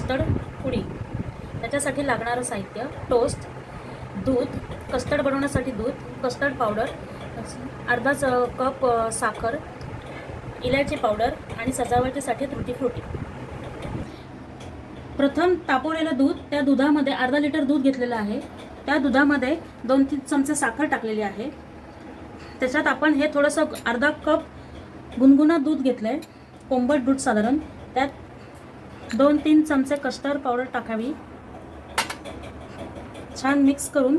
Custard pudding. त्याच्यासाठी लागणारं साहित्य: टोस्ट, दूध, कस्टर्ड बनवण्यासाठी दूध, कस्टर्ड पावडर, अर्धा कप साखर, इलायची पावडर आणि सजावटीसाठी ट्रुटीफ्रुटी. प्रथम तापवलेलं दूध, त्या दुधामध्ये अर्धा लिटर दूध घेतलेलं आहे. त्या दुधामध्ये 2-3 चमचे साखर टाकलेली आहे. त्याच्यात आपण हे थोडंसं अर्धा कप गुनगुना दूध घेतलंय, कोंबट दूध साधारण. त्यात 2-3 चमचे कस्टर्ड पावडर टाकावी. छान मिक्स करून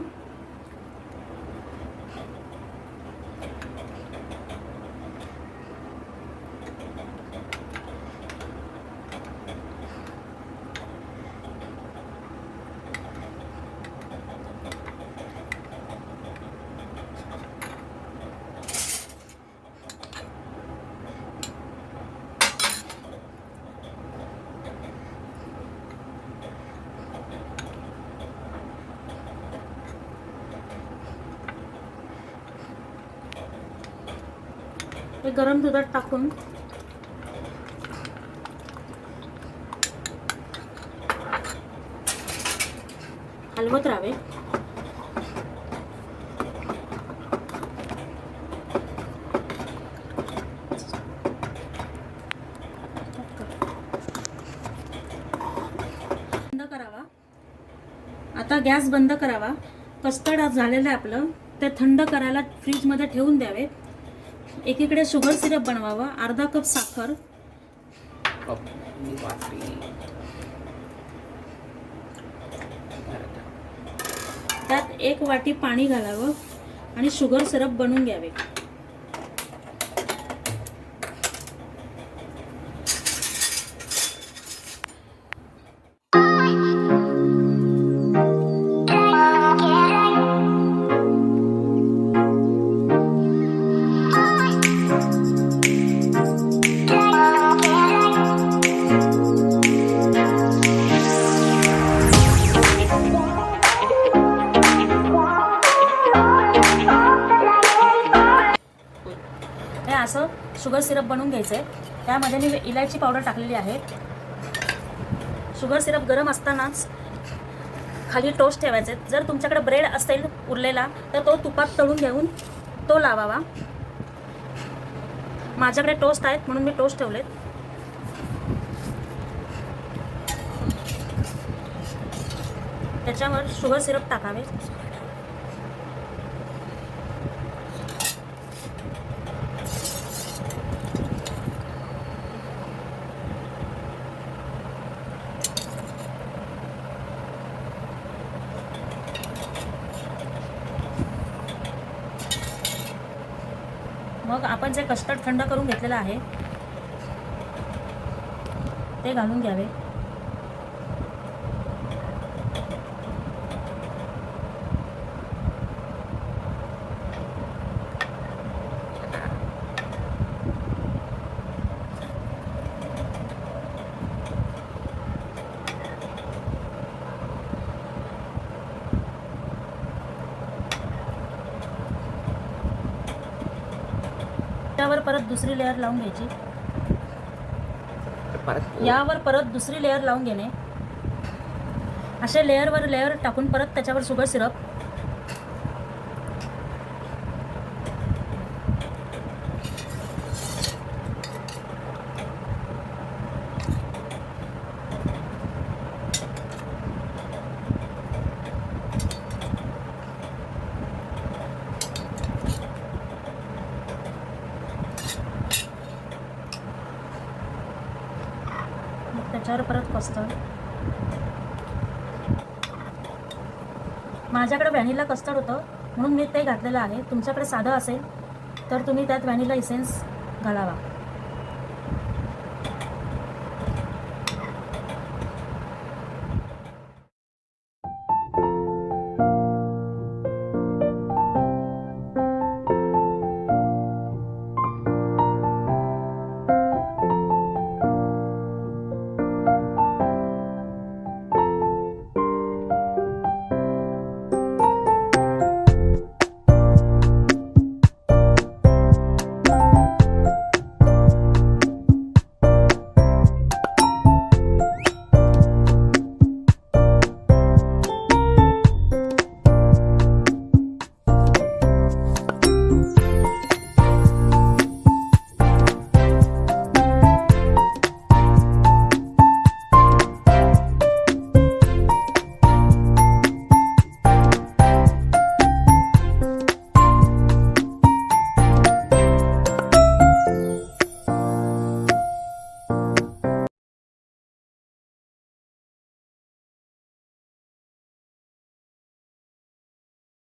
हे गरम दुधात टाकून हलवत राहावे. बंद करावा. आता गॅस बंद करावा. कस्टर्ड झालेलं आहे आपलं, ते थंड करायला फ्रीजमध्ये ठेवून द्यावे. एकीकडे शुगर सिरप बनवावा. अर्धा कप साखर, त्यात 1 वाटी पाणी घालावं आणि शुगर सिरप बनवून घ्यावे. हे असं शुगर सिरप बनवून घ्यायचं आहे. त्यामध्ये मी इलायची पावडर टाकलेली आहे. शुगर सिरप गरम असतानाच खाली टोस्ट ठेवायचे. जर तुमच्याकडे ब्रेड असेल उरलेला तर तो तुपात तळून घेऊन तो लावावा. माझ्याकडे टोस्ट आहेत म्हणून मी टोस्ट ठेवलेत. त्याच्यावर शुगर सिरप टाकावे. मग आपण जे कस्टर्ड थंड करून घेतलेलं आहे ते घालून घ्यावे. त्यावर परत दुसरी लेअर लावून घ्यायची. यावर परत दुसरी लेअर लावून घेणे. असे लेअरवर लेअर टाकून परत त्याच्यावर शुगर सिरप. त्याच्यावर परत कस्टर्ड. माझ्याकडे व्हॅनिला कस्टर्ड होतं म्हणून मी ते घातलेलं आहे. तुमच्याकडे साधं असेल तर तुम्ही त्यात व्हॅनिला इसेन्स घालावा.